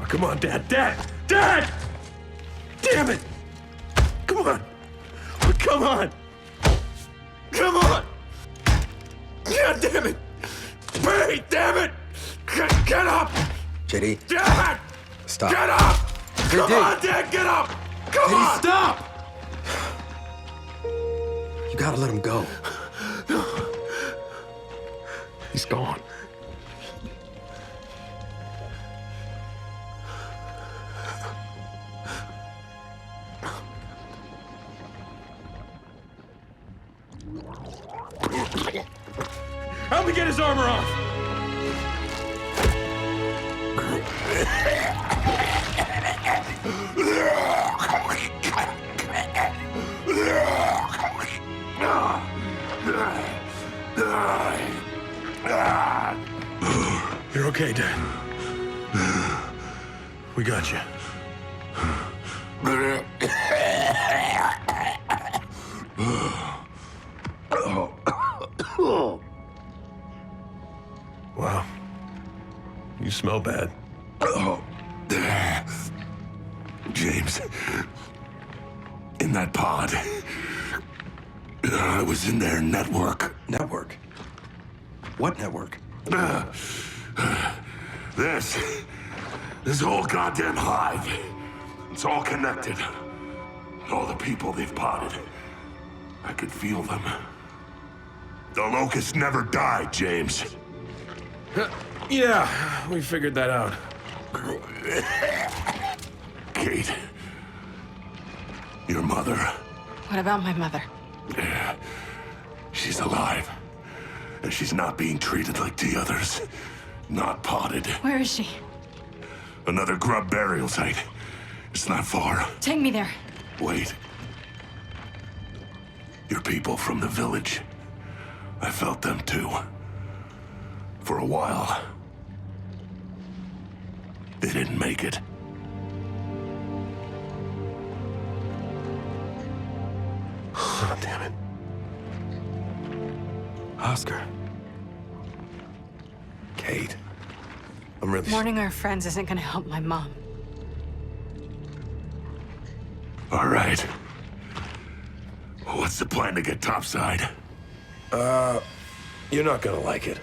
Come on, Dad. Dad! Damn it! Come on! Come on! Come on! God damn it! Wait, damn it! Get up! JD. Dad! Stop. Get up! JD. Come on, Dad, get up! Come JD, on! stop! You gotta let him go. He's gone. Help me get his armor off! You're okay, Dad. We got you. Wow. You smell bad. James, in that pod, I was in their network. Network? What network? This whole goddamn hive. It's all connected. All the people they've potted. I could feel them. The Locust never died, James. Yeah, we figured that out. Kait. Your mother. What about my mother? She's alive. And she's not being treated like the others. Not potted. Where is she? Another grub burial site. It's not far. Take me there. Wait. Your people from the village. I felt them too. For a while. They didn't make it. Oh, damn it. Oscar. Kait. I'm really... Mourning our friends isn't gonna help my mom. All right. What's the plan to get topside? You're not gonna like it.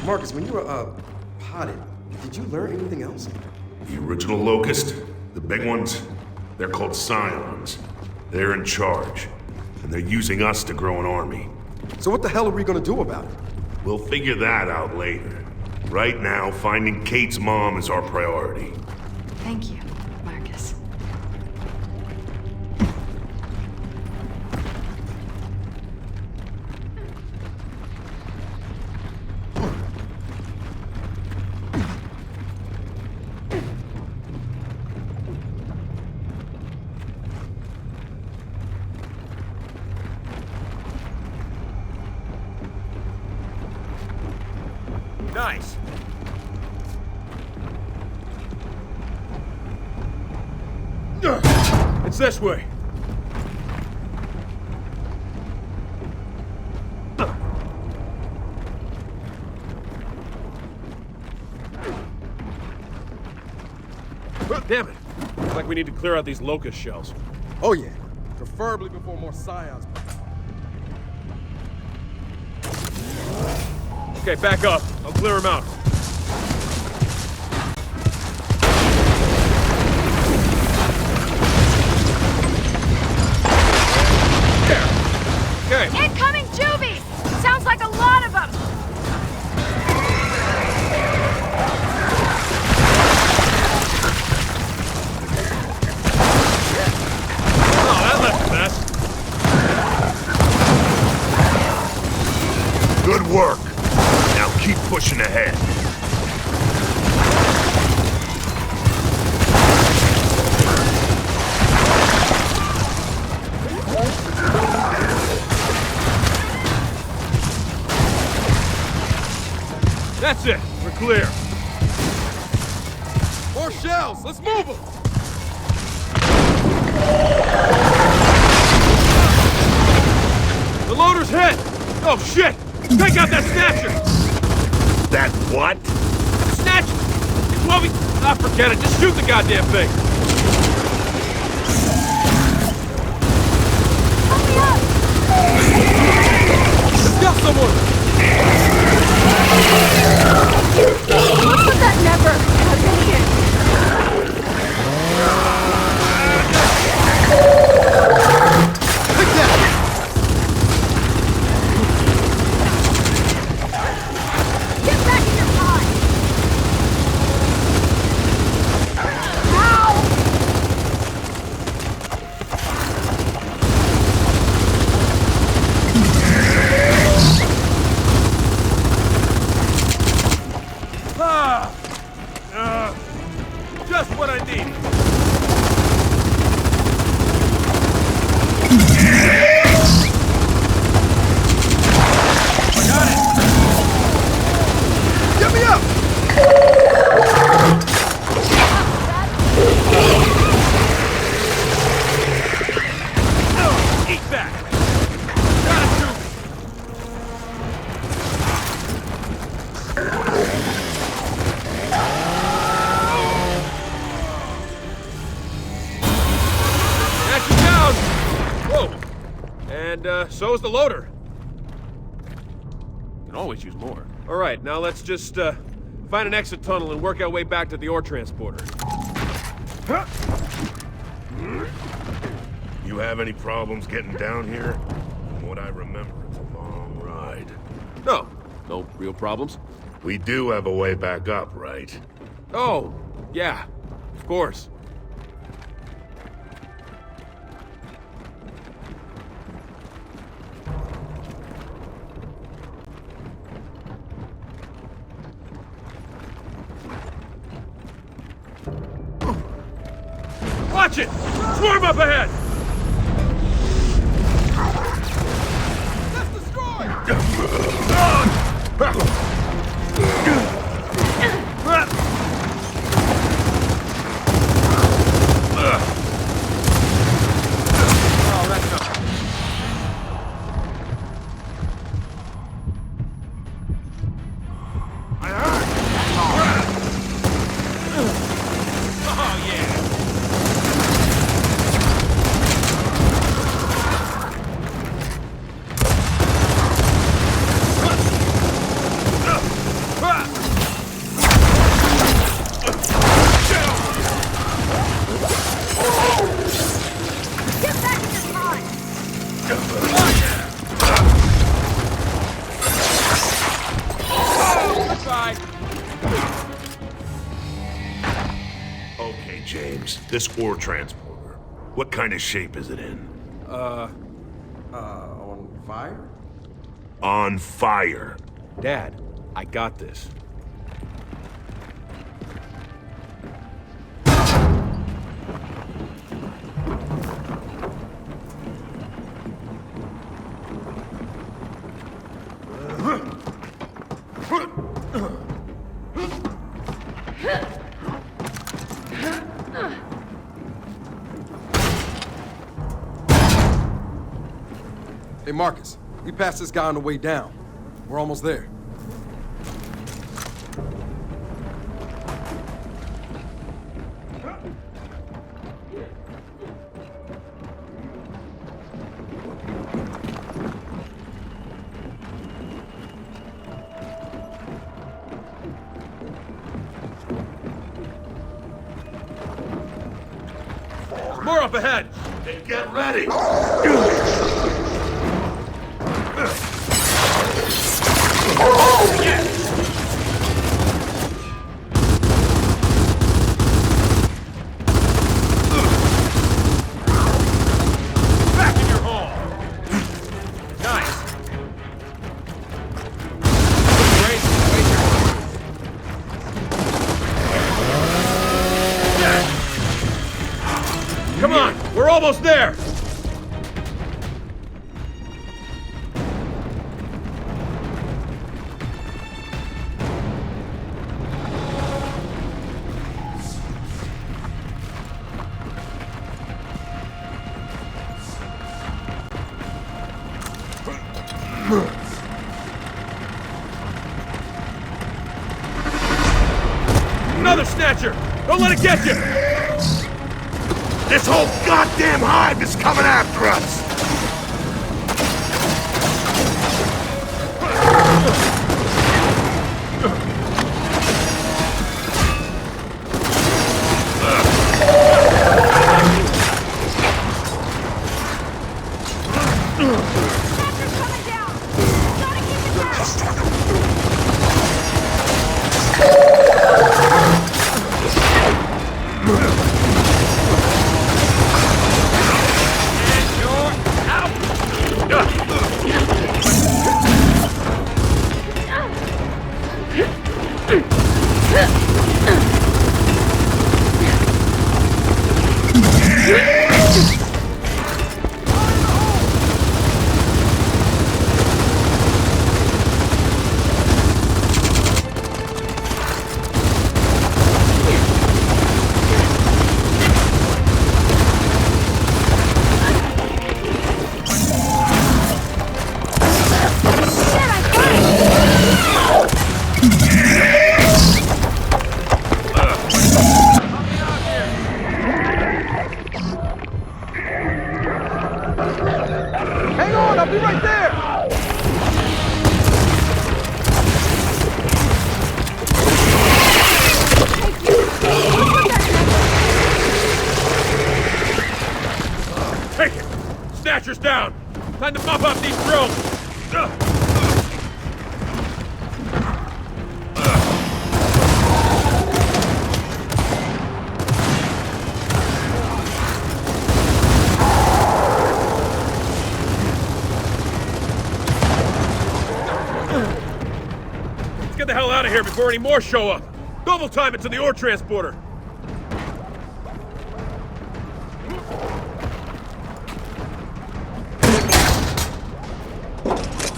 Marcus, when you were, potted, did you learn anything else? The original Locust, the big ones, they're called Scions. They're in charge, and they're using us to grow an army. So what the hell are we gonna do about it? We'll figure that out later. Right now, finding Kate's mom is our priority. Thank you, Marcus. Nice. It's this way. Damn it. Looks like we need to clear out these locust shells. Oh yeah, preferably before more Scions. Okay, back up. I'll clear them out. There. Okay. Incoming juvies! Sounds like a lot of them! Oh, that left a mess. Good work. Now keep pushing ahead. That's it. We're clear. More shells. Let's move them. The loader's hit. Oh shit! Take out that snatcher. That what? Snatch. It's what we. Ah, forget it. Just shoot the goddamn thing. Got someone! What's with that never happening? Take that! Get back in your pod! Ow! Just what I need. Got it. Get me up. Eat that. Got it, too. That's you down! Whoa! And, so is the loader. Can always use more. Alright, now let's just, find an exit tunnel and work our way back to the ore transporter. You have any problems getting down here? From what I remember, it's a long ride. No real problems. We do have a way back up, right? Oh, yeah, of course. Watch it! Swarm up ahead! That's destroyed! Oh, that's not... Oh, yeah! Get back in your pod! Goodbye. Okay, James. This ore transporter. What kind of shape is it in? On fire? On fire. Dad, I got this. Hey, Marcus, we passed this guy on the way down. We're almost there. More up ahead! Get ready! Back in your hole! Nice! Great. Come on! We're almost there! another snatcher! Don't let it get you! This whole goddamn hive is coming after us! Snatchers down! Time to mop up these drones! Let's get the hell out of here before any more show up! Double time it to the ore transporter!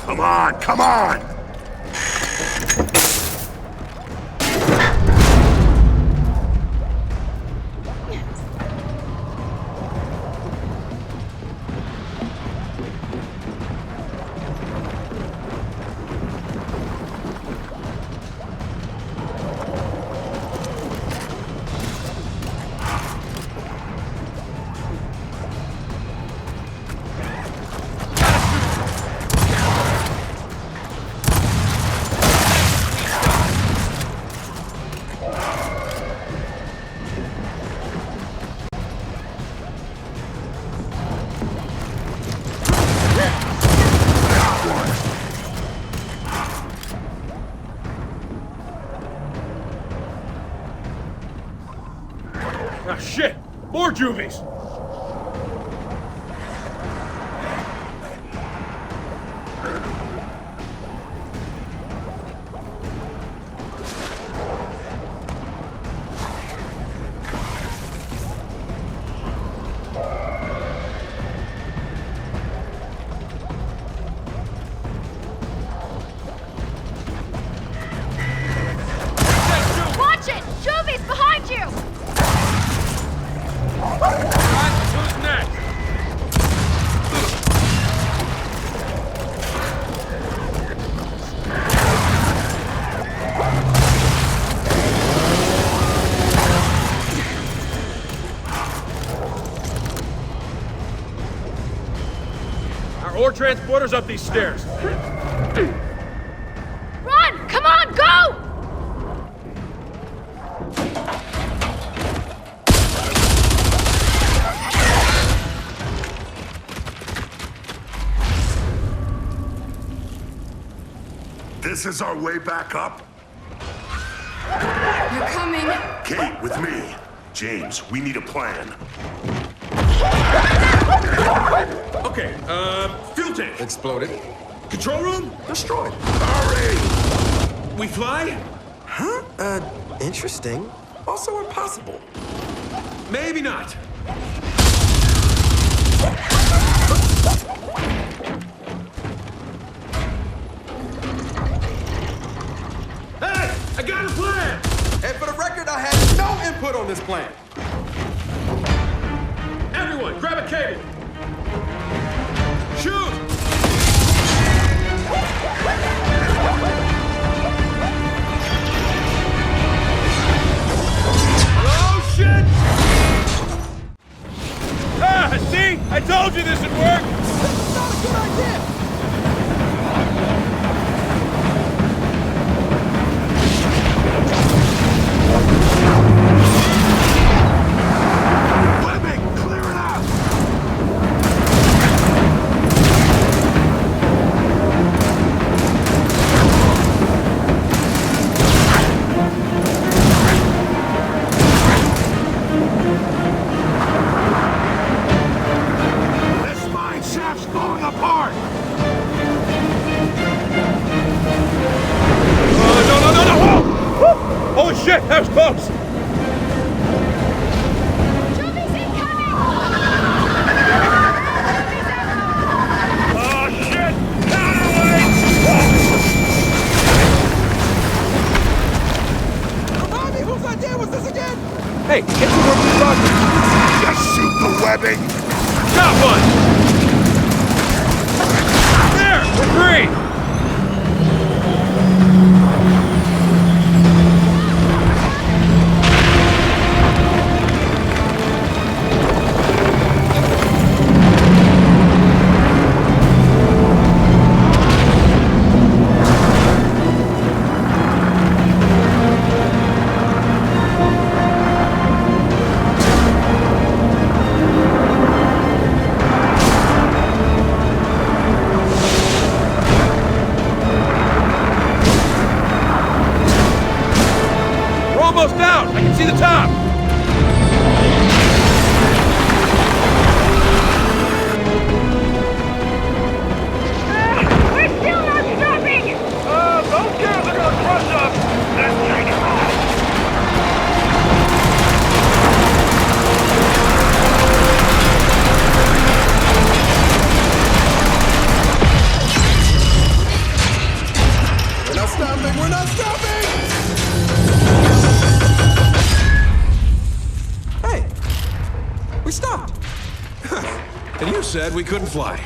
Come on, come on! Ah, shit! More juvies! Watch it! Juvies behind you! Who's next? Our ore transporter's up these stairs. Run! Come on, go! This is our way back up? You're coming. Kait, with me. James, we need a plan. Okay, fuel tank. Exploded. Control room? Destroyed. Hurry! We fly? Huh? Interesting. Also impossible. Maybe not. Hey! I got a plan! And for the record, I had no input on this plan. Everyone, grab a cable! Shoot! told you this would work! It's not a good idea! Webbing! Clear it out! This mine shaft's falling apart! No! Whoa! Holy shit, that was close! Juvies incoming! Oh shit! Counterweight! Remind me, whose idea was this again? Hey, get to work with Roger. Just shoot the webbing! Got one! There, we're free! We're almost out! I can see the top! We're still not stopping! Those guys are gonna crush us! Let's take it back! We're not stopping! We're not stopping! Hey! We stopped! And you said we couldn't fly.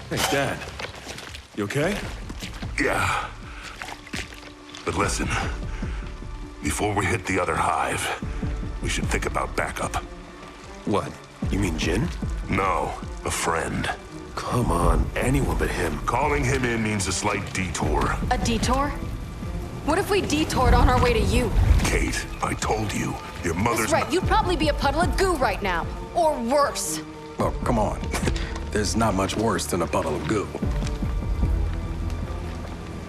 Hey, Dad. You okay? Yeah. But listen, before we hit the other hive, we should think about backup. What? You mean Jin? No, a friend. Come on, anyone but him. Calling him in means a slight detour. A detour? What if we detoured on our way to you? Kate, I told you, your mother's... That's right, you'd probably be a puddle of goo right now. Or worse. Oh, come on. There's not much worse than a puddle of goo.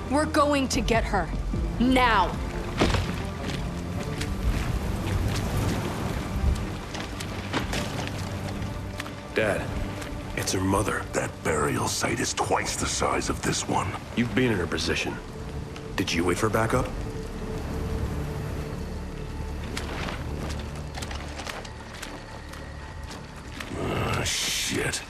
We're going to get her. Now. Dad, it's her mother. That burial site is twice the size of this one. You've been in her position. Did you wait for backup? Shit.